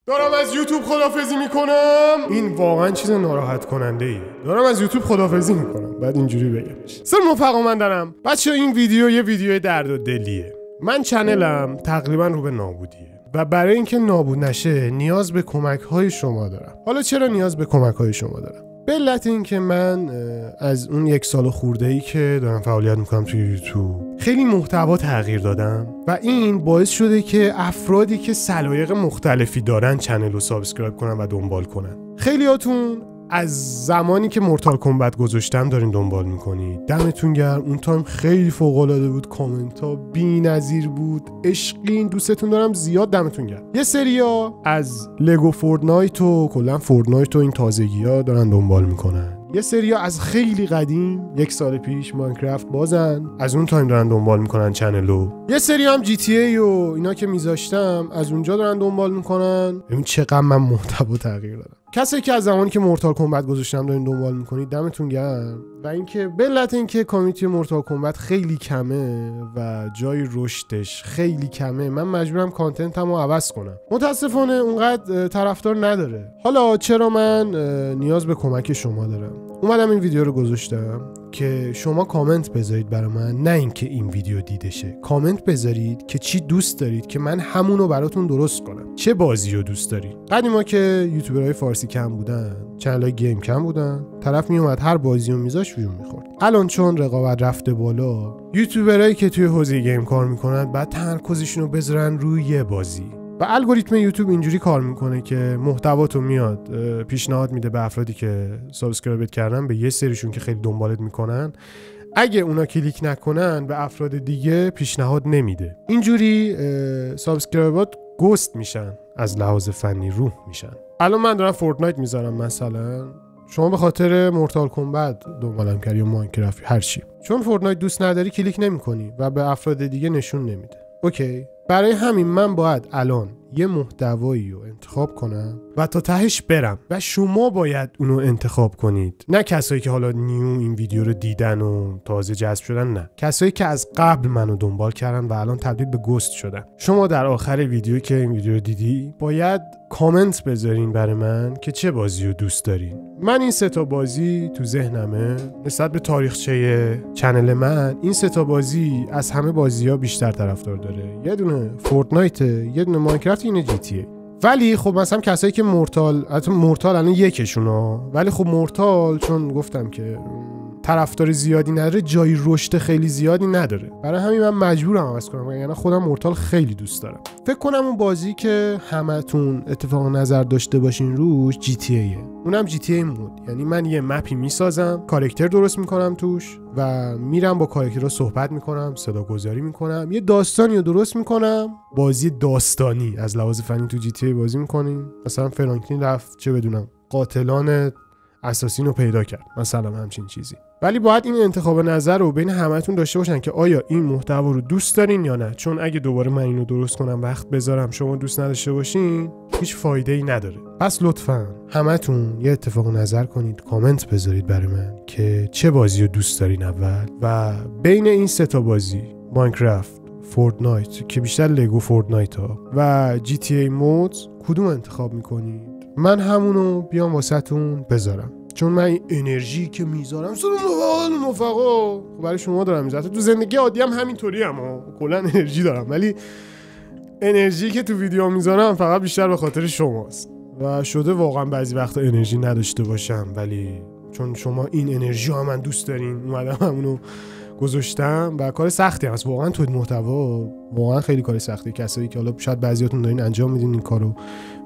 دارم از یوتیوب خدافظی میکنم. این واقعا چیز ناراحت کننده ایه. دارم از یوتیوب خدافظی میکنم بعد اینجوری بگم. سر رفقا بچه این ویدیو یه ویدیو درد و دلیه. من چنلم تقریبا رو به نابودیه و برای اینکه نابود نشه نیاز به کمک های شما دارم. حالا چرا نیاز به کمک های شما دارم؟ به علت این که من از اون 1 سال خورده‌ای که دارم فعالیت میکنم توی یوتیوب خیلی محتوا تغییر دادم و این باعث شده که افرادی که سلایق مختلفی دارن چنل رو سابسکرایب کنن و دنبال کنن. خیلیاتون از زمانی که مورتال کمبت گذاشتم دارین دنبال میکنید. دمتون گرم. اون تایم خیلی فوق العاده بود، کامنت ها بی‌نظیر بود، عشقین، دوستتون دارم زیاد. دمتون گرم. یه سریا از لگو فورتنایت و کلا فورتنایت و این تازگی‌ها دارن دنبال میکنن. یه سریا از خیلی قدیم 1 سال پیش ماینکرافت بازن، از اون تایم دارن دنبال میکنن چنلو. یه سریا هم جی تی ای و اینا که میذاشتم از اونجا دارن دنبال میکنن. ببین چقدر من محتوا تغییر دادم. کسی که از زمانی که مورتال کمبت گذاشتم دارین دنبال میکنید دمتون گرم. و اینکه به علت اینکه کامیونیتی مورتال کمبت خیلی کمه و جای رشدش خیلی کمه من مجبورم کانتنتمو عوض کنم. متاسفانه اونقدر طرفدار نداره. حالا چرا من نیاز به کمک شما دارم؟ اومدم این ویدیو رو گذاشتم که شما کامنت بذارید برای من، نه اینکه این ویدیو دیده شه. کامنت بذارید که چی دوست دارید که من همونو براتون درست کنم. چه بازی رو دوست دارید؟ قدیما که یوتیوبرهای فارسی کم بودن، چنل‌های گیم کم بودن، طرف میومد هر بازی رو میذاشت ویو میخورد. الان چون رقابت رفته بالا، یوتیوبرایی که توی حوزه گیم کار میکنن بعد تمرکزشون رو بذارن روی یه بازی. و الگوریتم یوتیوب اینجوری کار میکنه که محتواتو میاد پیشنهاد میده به افرادی که سابسکرایب کردن، به یه سریشون که خیلی دنبالت میکنن. اگه اونا کلیک نکنن به افراد دیگه پیشنهاد نمیده. اینجوری سابسکرایبات گوست میشن، از لحاظ فنی روح میشن. الان من دارم فورتنایت میذارم مثلا، شما به خاطر مورتال کمبت دنبالم کردی یا ماینکرافت هر چی، چون فورتنایت دوست نداری کلیک نمیکنی و به افراد دیگه نشون نمیده. اوکی، برای همین من باید الان یه محتوایی رو انتخاب کنم و تا تهش برم و شما باید اونو انتخاب کنید، نه کسایی که حالا نیو این ویدیو رو دیدن و تازه جذب شدن، نه، کسایی که از قبل منو دنبال کردن و الان تبدیل به گوست شدن. شما در آخر ویدیو که این ویدیو رو دیدی باید کامنت بذارین برای من که چه بازی رو دوست دارین. من این 3 تا بازی تو ذهنمه. نسبت به تاریخچه چنل من این 3 تا بازی از همه بازی‌ها بیشتر طرفدار داره. یه دونه فورتنایت، یه دونه ماینکرافت، یه جی تی ای. ولی خب مثلا کسایی که مورتال الان یکشونه، ولی خب مورتال چون گفتم که طرفدار زیادی نداره، جای رشد خیلی زیادی نداره، برای همین من مجبورم عوض کنم. یعنی خودم مورتال خیلی دوست دارم. فکر کنم اون بازی که همتون اتفاق نظر داشته باشین روش جی تی ایه. اونم جی تی ای مود، یعنی من یه مپی میسازم، کاراکتر درست میکنم توش و میرم با کاراکترها صحبت میکنم، صداگذاری میکنم، یه داستانی رو درست میکنم. بازی داستانی از لحاظ فنی تو جی تی ای بازی میکنیم. مثلا فرانکلین رفت چه بدونم قاتلان اساسین رو پیدا کرد، مثلا همچین چیزی. ولی باید این انتخاب نظر رو بین همتون داشته باشن که آیا این محتوا رو دوست دارین یا نه. چون اگه دوباره من اینو درست کنم وقت بذارم شما دوست نداشته باشین هیچ فایده ای نداره. پس لطفاً همتون یه اتفاق نظر کنید، کامنت بذارید برای من که چه بازی رو دوست دارین اول، و بین این 3 تا بازی ماینکرافت، فورتنایت که بیشتر لگو فورتنایت ها و جی تی ای مودز کدوم انتخاب میکنید. من همونو بیام واسهتون بذارم، چون من این انرژی که میذارم رفقا برای شما دارم میذارم. تو زندگی عادی هم همینطوری هم کلا انرژی دارم، ولی انرژی که تو ویدیو میذارم فقط بیشتر به خاطر شماست. و شده واقعا بعضی وقتا انرژی نداشته باشم، ولی چون شما این انرژی رو من دوست دارین اومدم همونو گذاشتم. و کار سختی هست واقعا تولید محتوا، واقعا خیلی کار سختی. کسایی که حالا شاید بعضیاتون دارین انجام میدین این کارو،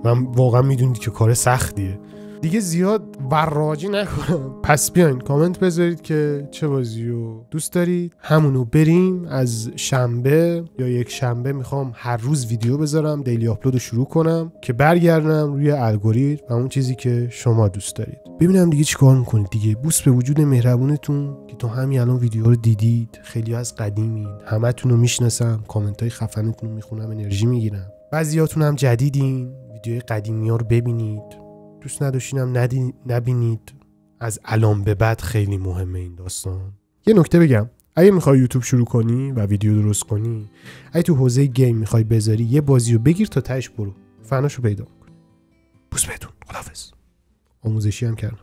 من واقعا میدونید که کار سختیه. دیگه زیاد وراجی نکنم. پس بیاین کامنت بذارید که چه بازی رو دوست دارید، همونو بریم. از شنبه یا 1 شنبه میخوام هر روز ویدیو بذارم، دیلی آپلود رو شروع کنم که برگردم روی الگوریتم و اون چیزی که شما دوست دارید. ببینم دیگه چی کار میکنید دیگه. بوس به وجود مهربونتون که تو همین الان ویدیو رو دیدید. خیلی از قدیمین، همتون رو میشناسم، کامنت های خفنتون رو میخونم، انرژی میگیرم. بعضیاتون هم جدیدین، ویدیوهای قدیمی‌ها رو ببینید، دوست نداشتینم نبینید. از الان به بعد خیلی مهمه این داستان. یه نکته بگم، اگه میخوای یوتیوب شروع کنی و ویدیو درست کنی، اگه تو حوزه گیم میخوای بذاری، یه بازی رو بگیر تا تهش برو، فناشو پیدا کن. بوس بهتون. خداحافظ. آموزشی هم کردم.